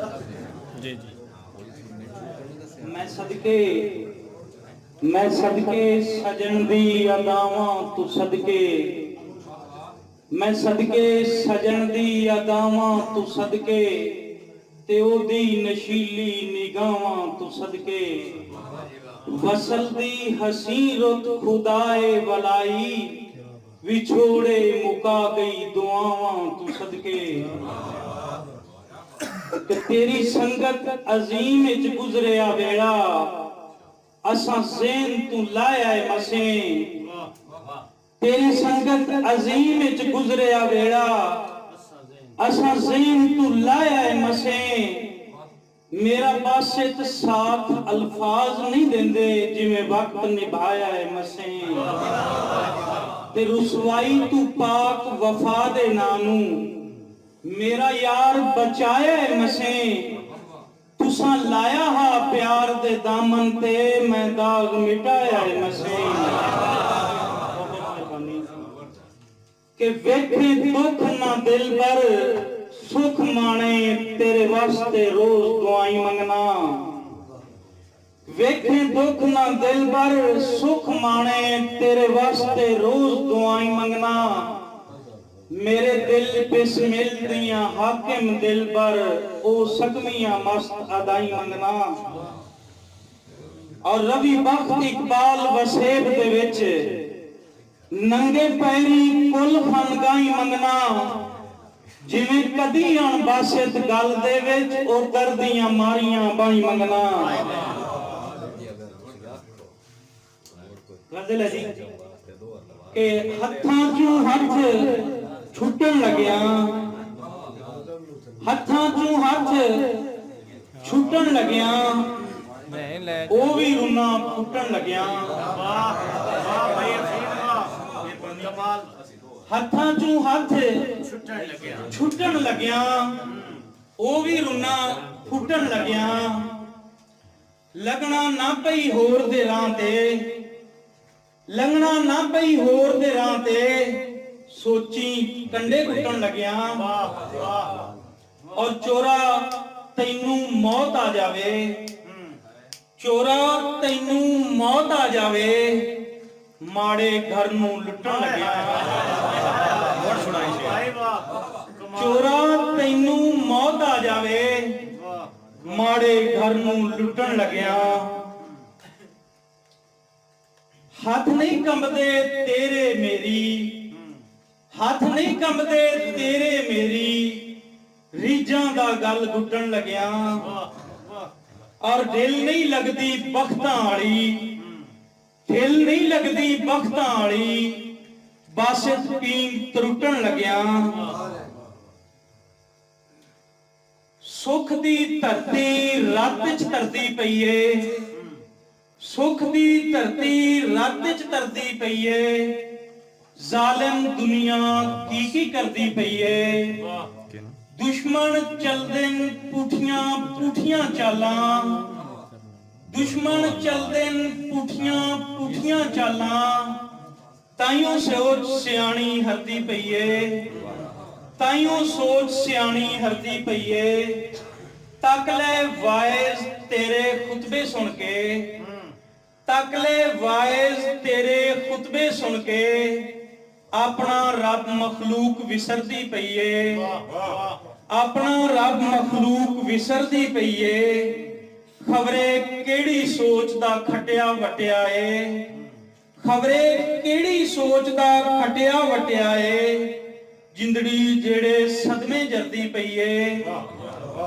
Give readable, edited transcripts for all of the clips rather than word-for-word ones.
जी जी मैं सदके सजन दी अदावां तू सदके, मैं सदके सजन दी अदावां तू सदके, ते ओदी नशीली निगाहां तू सदके, वसल दी हसी रुत खुदाए वलाई, विछोड़े मुका गई दुआवां तू सदके। कि तेरी संगत अजीम विच गुजरिया वेड़ा, असां ज़हन तू लाया है मसें। तेरी संगत अजीम विच गुजरिया वेड़ा, असां ज़हन तू लाया है मसें। मेरा बासित साथ अल्फाज नहीं देंदे, जिवें वक्त निभाया है मसें। ते रुसवाई तू पाक वफा दे नानू, मेरा यार बचाया है मसें। तुसां लाया हा प्यार दे दामन ते, मैं दाग मिटाया है मसें। के वेखे दुख ना दिल पर सुख माने, तेरे वास्ते रोज दुआई मंगना। वेखे दुख ना दिल पर सुख माने, तेरे वास्ते रोज दुआई मंगना। मेरे दिल बिस्मिल दियां हाकिम दिल पर, ओ सकमियां मस्त अदाई मंगना। और रवि बख्त इकबाल वसेब दे विच, नंगे पैरी कुल खनगाई मंगना। जिवें कदी अणबासित गल दे विच, ओ दर्दियां मारियां बाई मंगना। गजल है जी के हत्थां चों हथ छुटन लग्या, हत्थां चों हथ छुटन लग्या, ओ भी रुना फुटन लग्या। हत्थां चों हथ छुटन लग्या, ओ भी रुना फुटन लग्या। लगना ना पई होर दे राह ते, लगना ना पई होर दे राह ते, सोची कंडे कुटन लग्या। और चोरा तैनू मौत आ जावे, चोरा तैनू मौत आ जावे, माड़े घर नू लुटन लग्या। चोरा तैनू मौत आ जावे, माड़े घर नू लुटन लग्या। हाथ नहीं कंबदे तेरे मेरी, हाथ नहीं कंबदे तेरे मेरी, रीझां दा गल गुटन लग्या। और दिल नहीं लगदी बख्तां वाली, दिल नहीं लगदी बख्तां वाली, बासित पीन त्रुटन लग्या। सुख दी धरती रत च धरती पई है, सुख दी धरती रत च धरती पई है। जालिम दुनिया की करदी पई है। दुश्मन चलदे पुठियां पुठियां चालां, दुश्मन चलदे पुठियां पुठियां चालां। ताइयों सोच सियाणी हरदी पई है, ताइयों सोच सियाणी हरदी पई है। तक ले वाइज तेरे खुतबे सुन के, तक ले वाइज तेरे खुतबे सुन के, अपना रब मखलूक विसरदी पई है। अपना रब मखलूक विसरदी पई है। खबरे केड़ी सोच दा खटिया वटिया है, खबरे केड़ी सोच दा खटिया वटिया है। जिंदड़ी जेड़े सदमे जरदी पई है,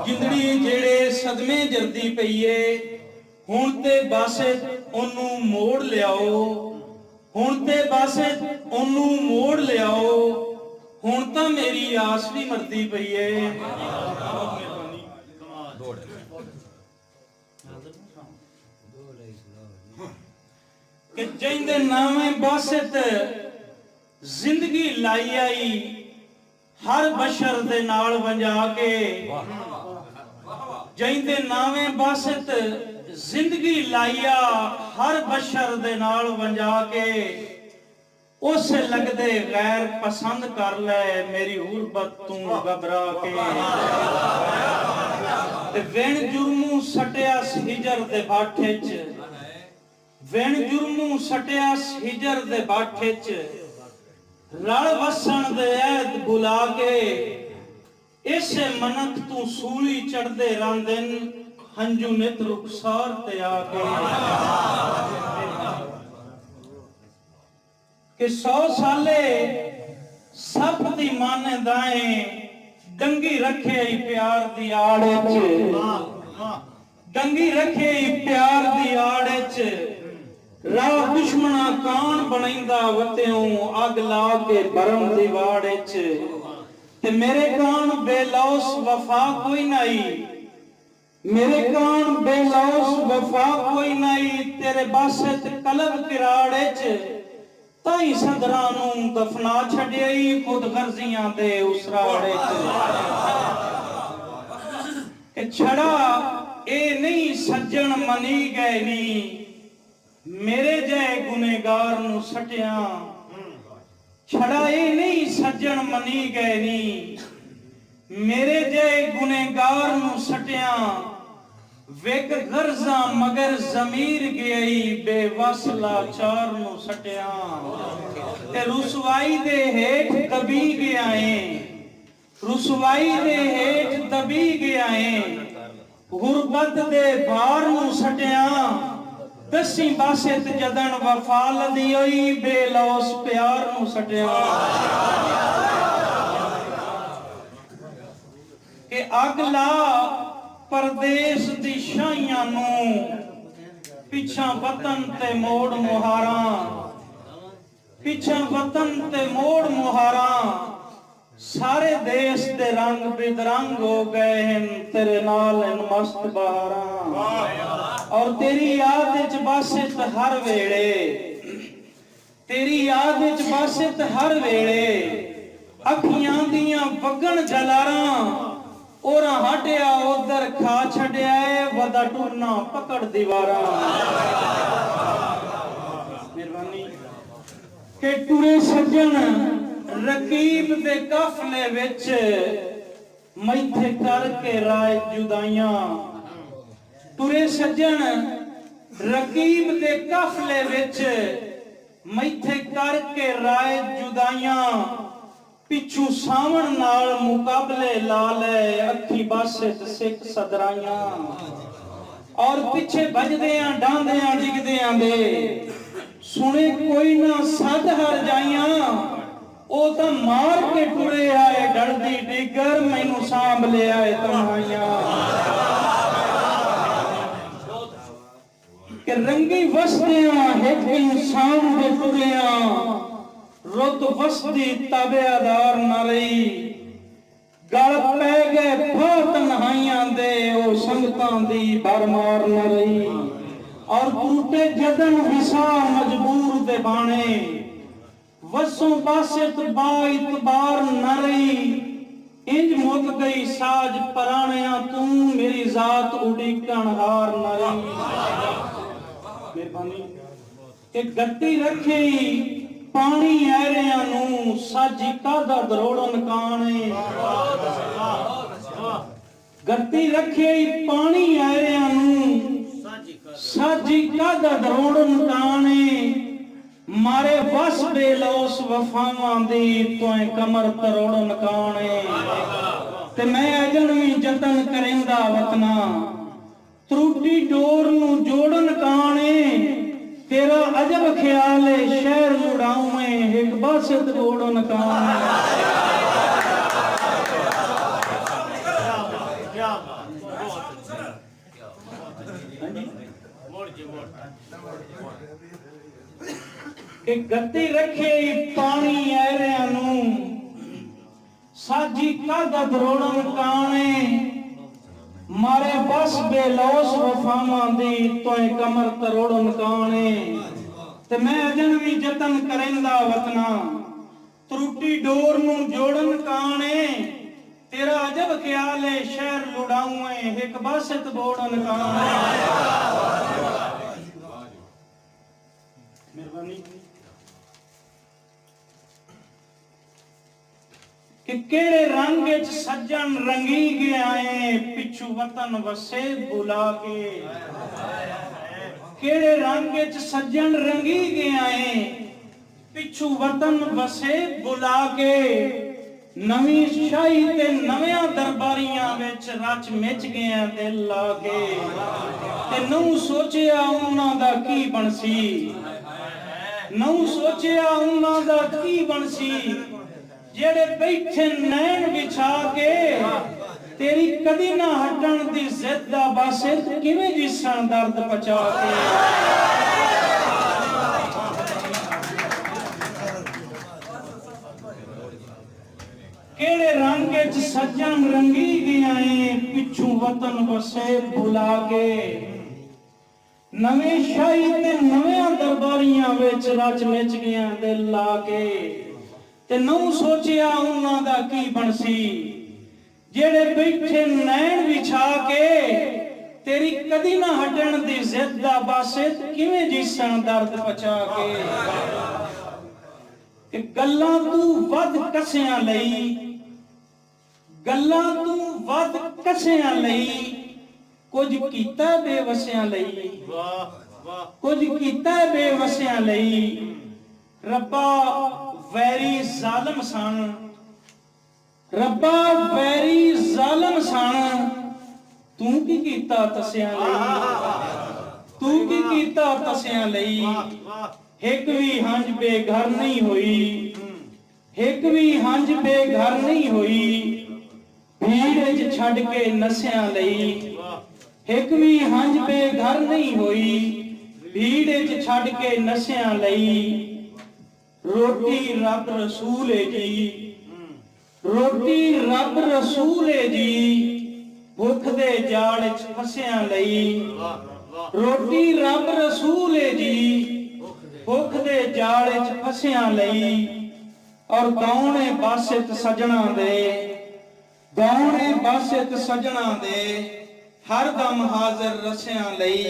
जिंदड़ी जेड़े सदमे जरदी पई है। हुण ते बस ओनू मोड़ लियाओ, हुण ते बस ओनू मोड़ लियाओ। हुण तां मेरी आस भी मरदी पई है। कि जिंदे नामे बासित जिंदगी लाई आई, हर बशर दे नाल वंजा के। जिंदे नामे बासित जिंदगी लाइया, हर बशर दे नाल वंजा के। उस लगदे गैर पसंद कर ले, मेरी गुरबत तू घबरा के। ਤੇ ਵਿਣ ਜੁਰਮੂ ਸਟਿਆ ਹਿਜਰ ਦੇ ਬਾਠੇ ਚ, ਵਿਣ ਜੁਰਮੂ ਸਟਿਆ ਹਿਜਰ ਦੇ ਬਾਠੇ ਚ, ਰਲ ਵਸਣ ਦੇ ਐਦ ਬੁਲਾ ਕੇ, ਇਸੇ ਮਨਕ ਤੂੰ ਸੂਲੀ ਚੜਦੇ ਰਾਂਦਨ, ਹੰਝੂ ਨਿਤ ਰੁਖਸਾਰ ਤੇ ਆ ਕੇ। ਕਿ 100 ਸਾਲੇ ਸਭ ਦੀ ਮਾਨੇ ਦਾਏ, ਡੰਗੀ ਰੱਖੇ ਪਿਆਰ ਦੀ ਆੜ ਚ, ਡੰਗੀ ਰੱਖੇ ਪਿਆਰ ਦੀ ਆੜ ਚ, ਰਾਹ ਦੁਸ਼ਮਣਾ ਕਾਣ ਬਣਾਈਂਦਾ ਵਤਿਓ, ਅੱਗ ਲਾ ਕੇ ਭਰਮ ਦੀ ਵਾੜ ਚ। ਤੇ ਮੇਰੇ ਕਾਣ ਬੇਲੌਸ ਵਫਾ ਕੋਈ ਨਹੀਂ, ਮੇਰੇ ਕਾਣ ਬੇਲੌਸ ਵਫਾ ਕੋਈ ਨਹੀਂ, ਤੇਰੇ ਬਾਸੇ ਤੇ ਕਲਬ ਕਿਰਾੜੇ ਚ, ਤਾਈ ਸਦਰਾਂ ਨੂੰ ਦਫਨਾ ਛੱਡਿਆਈ, ਖੁਦ ਗਰਜ਼ੀਆਂ ਦੇ ਉਸਰਾੜੇ ਚ। ਕਿ ਛੜਾ ਇਹ ਨਹੀਂ ਸੱਜਣ ਮਨੀ ਗਏ ਨੀ, ਮੇਰੇ ਜੈ ਗੁਨੇਗਾਰ ਨੂੰ ਸਟਿਆ, ਛੜਾ ਇਹ ਨਹੀਂ ਸੱਜਣ ਮਨੀ ਗਏ ਨੀ, ਮੇਰੇ ਜੈ ਗੁਨੇਗਾਰ ਨੂੰ ਸਟਿਆ, ਵਿਕ ਗਰਜ਼ਾ ਮਗਰ ਜ਼ਮੀਰ ਗਈ, ਬੇਵਸ ਲਾਚਾਰ ਨੂੰ ਸਟਿਆ। ਤੇ ਰੁਸਵਾਈ ਦੇ ਹੇਠ ਦਬੀ ਗਿਆ ਏ, ਰੁਸਵਾਈ ਦੇ ਹੇਠ ਦਬੀ ਗਿਆ ਏ, ਗੁਰਬਤ ਦੇ ਭਾਰ ਨੂੰ ਸਟਿਆ, ਦਸੀ ਬਾਸੇ ਤੇ ਜਦਨ ਵਫਾ ਲਦੀ ਹੋਈ, ਬੇਲੌਸ ਪਿਆਰ ਨੂੰ ਸਟਿਆ। ਕਿ ਅੱਗ ਲਾ ਪਰਦੇਸ ਦੀ ਸ਼ਾਹੀਆਂ ਨੂੰ, ਪਿੱਛਾ ਵਤਨ ਤੇ ਮੋੜ ਮੁਹਾਰਾਂ, ਪਿੱਛਾ ਵਤਨ ਤੇ ਮੋੜ ਮੁਹਾਰਾਂ, ਸਾਰੇ ਦੇਸ਼ ਦੇ ਰੰਗ ਬੇਦਰੰਗ ਹੋ ਗਏ ਹਨ, ਤੇਰੇ ਨਾਲ ਹਨ ਮਸਤ ਬਹਾਰਾਂ। ਔਰ ਤੇਰੀ ਯਾਦ ਵਿੱਚ ਬਾਸਿਤ ਹਰ ਵੇਲੇ, ਤੇਰੀ ਯਾਦ ਵਿੱਚ ਬਾਸਿਤ ਹਰ ਵੇਲੇ, ਅੱਖੀਆਂ ਦੀਆਂ ਵਗਣ ਜਲਾਰਾਂ, ਔਰਾ ਹਟਿਆ ਉਧਰ ਖਾ ਛੱਡਿਆ ਏ, ਵਦਾ ਟੁਰਨਾ ਪਕੜ ਦੀਵਾਰਾਂ। ਮਿਹਰਬਾਨੀ। ਕਿ ਟੁਰੇ ਸੱਜਣ ਰਕੀਬ ਦੇ ਕਾਫਲੇ ਵਿੱਚ, ਮੈਥੇ ਕਰਕੇ ਰਾਏ ਜੁਦਾਈਆਂ, ਟੁਰੇ ਸੱਜਣ ਰਕੀਬ ਦੇ ਕਾਫਲੇ ਵਿੱਚ, ਮੈਥੇ ਕਰਕੇ ਰਾਏ ਜੁਦਾਈਆਂ, ਪਿੱਛੂ ਸਾਵਣ ਨਾਲ ਮੁਕਾਬਲੇ ਲਾ ਲੈ, ਅੱਖੀ ਬਾਸੇ ਤੇ ਸਿੱਖ ਸਦਰਾਈਆਂ। ਔਰ ਪਿੱਛੇ ਵੱਜਦਿਆਂ ਡਾਂਦਿਆਂ ਡਿੱਗਦਿਆਂ ਦੇ, ਸੁਣੇ ਕੋਈ ਨਾ ਸੱਦ ਹਰ ਜਾਈਆਂ, ਉਹ ਤਾਂ ਮਾਰ ਕੇ ਟੁਰੇ ਆਏ ਡਰਦੀ ਡਿੱਗਰ, ਮੈਨੂੰ ਸਾਂਭ ਲਿਆ ਏ ਤਨਹਾਈਆਂ। ਕਿ ਰੰਗੀ ਵਸਦਿਆਂ ਇੱਕ ਇਨਸਾਨ ਦੇ ਟੁਰਿਆਂ, ਰੁੱਤ ਵਸਦੀ ਤਾਬੇਦਾਰ ਨਾ ਰਹੀ, ਗਲ ਪੈ ਗਏ ਫਾਤ ਨਹਾਈਆਂ ਦੇ, ਉਹ ਸੰਗਤਾਂ ਦੀ ਭਰਮਾਰ ਨਾ ਰਹੀ। ਔਰ ਟੂਟੇ ਜਦਨ ਵਿਸਾ ਮਜਬੂਰ ਦੇ ਬਾਣੇ, ਵਸੋਂ ਬਾਸਿਤ ਬਾ ਇਤਬਾਰ ਨਾ ਰਹੀ, ਇੰਜ ਮੁੱਕ ਗਈ ਸਾਜ ਪਰਾਣਿਆਂ, ਤੂੰ ਮੇਰੀ ਜ਼ਾਤ ਉਡੀਕਣ ਹਾਰ ਨਾ ਰਹੀ। ਮਿਹਰਬਾਨੀ। ਕਿ ਗੱਤੀ ਰੱਖੀ ਪਾਣੀ ਐਰਿਆਂ ਨੂੰ, ਸਾਜੀ ਕਾਦਾ ਦਰੋੜਨ ਕਾਣੇ, ਗੱਤੀ ਰੱਖੀ ਪਾਣੀ ਐਰਿਆਂ ਨੂੰ, ਸਾਜੀ ਕਾਦਾ ਦਰੋੜਨ ਕਾਣੇ, ਮਾਰੇ ਵਸ ਬੇਲੌਸ ਵਫਾਵਾਂ ਦੀ, ਤੋਏ ਕਮਰ ਤਰੋੜਨ ਕਾਣੇ। ਤੇ ਮੈਂ ਅਜਨ ਵੀ ਜਤਨ ਕਰਿੰਦਾ ਵਤਨਾ, ਤਰੁੱਟੀ ਡੋਰ ਨੂੰ ਜੋੜਨ ਕਾਣੇ, तेरा अजब ख्याल है शहर जुड़ाऊं में, एक बासित गोड़न कान। एक गति रखे पानी ऐरिया नू, साजी कादा दरोड़न काने, मारे बस बेलौस वफावां दी, तोए कमर तरोड़न काने। ते मैं अजन भी जतन करेंदा वतना, त्रुटी डोर नू जोड़न काने, तेरा अजब ख्याल है शहर लुड़ाऊं एक बासित बोड़न काने। मेहरबानी। कि केड़े रंग च सज्जन रंगी गया है पिछू वतन वसे बुला के। केड़े रंग च सज्जन रंगी गया है पिछू वतन वसे बुला के। नवी शाही ते नवियां दरबारियां विच रच मिच गया दिल ला के। ते नौ सोचिया उन्हां दा की बनसी, नौ सोचिया उन्हां दा की बनसी जेड़े बैठे नैन विछा के। तेरी कदी ना हटण दी जिद दा बासे किवें जिसन दर्द पचा के। केड़े रंग च सज्जन रंगी गया है पिछू वतन वसे बुला के। नवी शाही ते नवियां दरबारियां विच रच मिच गया दिल ला के। ते नौ सोचिया उन्हां दा की बनसी जेड़े बैठे नैन विछा के। तेरी कदी ना हटण दी जिद दा बासे किवें जिसन दर्द पचा के। कि गल्लां तू वध कसियां लई, गल्लां तू वध कसियां लई कुछ कीता बेवसियां लई। कुछ कीता बेवसियां लई रब्बा वैरी जालिम सन, रब्बा वैरी जालिम सन। तू की कीता तसियां लई, तू की कीता तसियां लई। एक भी हंज बेघर नहीं हुई, एक भी हंज बेघर नहीं हुई भीड़ च छड़ के नसियां लई। एक भी हंज बेघर नहीं हुई भीड़ च छड़ के नसियां लई। रोटी रब रसूल है जी, रोटी रब रसूल है जी भुख दे जाल च फसियां लई। रोटी रब रसूल है जी भुख दे जाल च फसियां लई। और गौने बासित सजना दे, गौने बासित सजना दे हर दम हाजिर रसियां लई।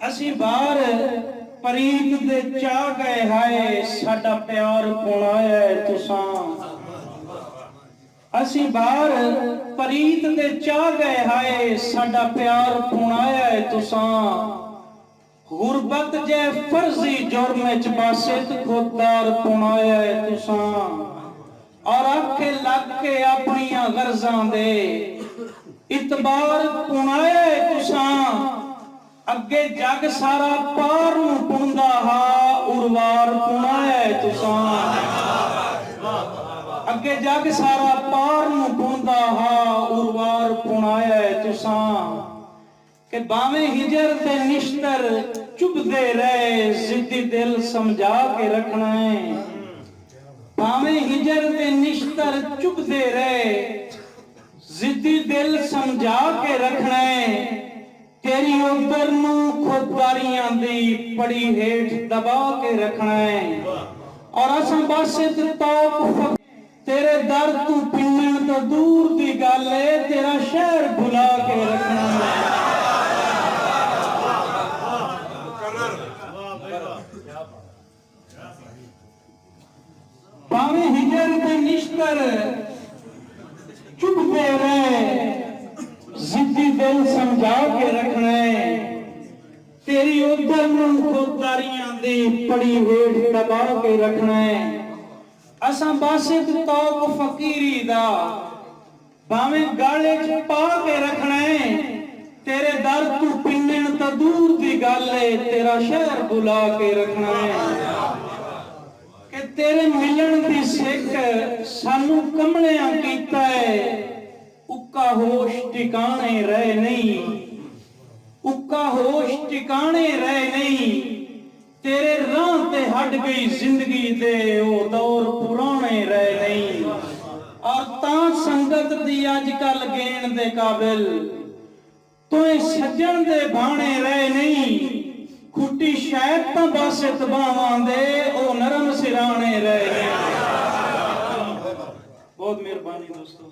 ਅਸੀਂ ਬਾਹਰ ਪ੍ਰੀਤ ਦੇ ਚਾਹ ਗਏ ਹਾਏ ਸਾਡਾ ਪਿਆਰ ਪੁਣਾਇਆ ਤੁਸਾਂ। ਅਸੀਂ ਬਾਹਰ ਪ੍ਰੀਤ ਦੇ ਚਾਹ ਗਏ ਹਾਏ ਸਾਡਾ ਪਿਆਰ ਪੁਣਾਇਆ ਤੁਸਾਂ। ਗੁਰਬਤ ਜੇ ਫਰਜ਼ੀ ਜੁਰਮ ਚ ਬਾਸਿਤ ਖੁਦਾਰ ਪੁਣਾਇਆ ਤੁਸਾਂ। ਔਰ ਆਖੇ ਲੱਗ ਕੇ ਆਪਣੀਆਂ ਗਰਜ਼ਾਂ ਦੇ ਇਤਬਾਰ ਪੁਣਾਇਆ ਤੁਸਾਂ। ਅੱਗੇ ਜਗ ਸਾਰਾ ਪਾਰ ਨੂੰ ਪੁੰਦਾ ਹਾ ਉਰਵਾਰ ਪੁਣਾਇਆ ਤੁਸਾਂ। ਅੱਗੇ ਜਗ ਸਾਰਾ ਪਾਰ ਨੂੰ ਪੁੰਦਾ ਹਾ ਉਰਵਾਰ ਪੁਣਾਇਆ ਤੁਸਾਂ। ਕਿ ਬਾਵੇਂ ਹਿਜਰ ਤੇ ਨਿਸ਼ਤਰ ਚੁਭਦੇ ਰਹੇ ਜ਼ਿੱਦੀ ਦਿਲ ਸਮਝਾ ਕੇ ਰੱਖਣਾ ਹੈ। ਬਾਵੇਂ ਹਿਜਰ ਤੇ ਨਿਸ਼ਤਰ ਚੁਭਦੇ ਰਹੇ ਜ਼ਿੱਦੀ ਦਿਲ ਸਮਝਾ ਕੇ ਰੱਖਣਾ ਹੈ। तेरी उधर नू खुददारियां दी पड़ी हेठ दबा के रखना है। और असां बासित तौक तेरे दर तू पिन्नण तो दूर दी गल है तेरा शहर भुला के रखना है। भावे हिजर ते निश्तर चुभते रहे जिद्दी दिल समझा के रखना है। तेरी उधर खुददारियां दी पड़ी हेठ दबा के रखना है। असां बासित तौक फकीरी दा भावें गाले च पा के रखना है। तेरे दर तू पिन्नण तो दूर दी गल है तेरा शहर बुला के रखना है। कि तेरे मिलन दी सिक सानू कमलियां कीता है। उक्का होश ठिकाने रहे नहीं, उक्का होश ठिकाने रहे नहीं। तेरे राह ते हट गई जिंदगी दे ओ दौर पुराने रहे नहीं। और तां संगत दी अजकल गेण दे काबिल तोए सज्जन दे भाणे रहे नहीं। खुटी शायद तां बासित बावां दे ओ नरम सिराने रहे नहीं। बहुत मेहरबानी दोस्तों।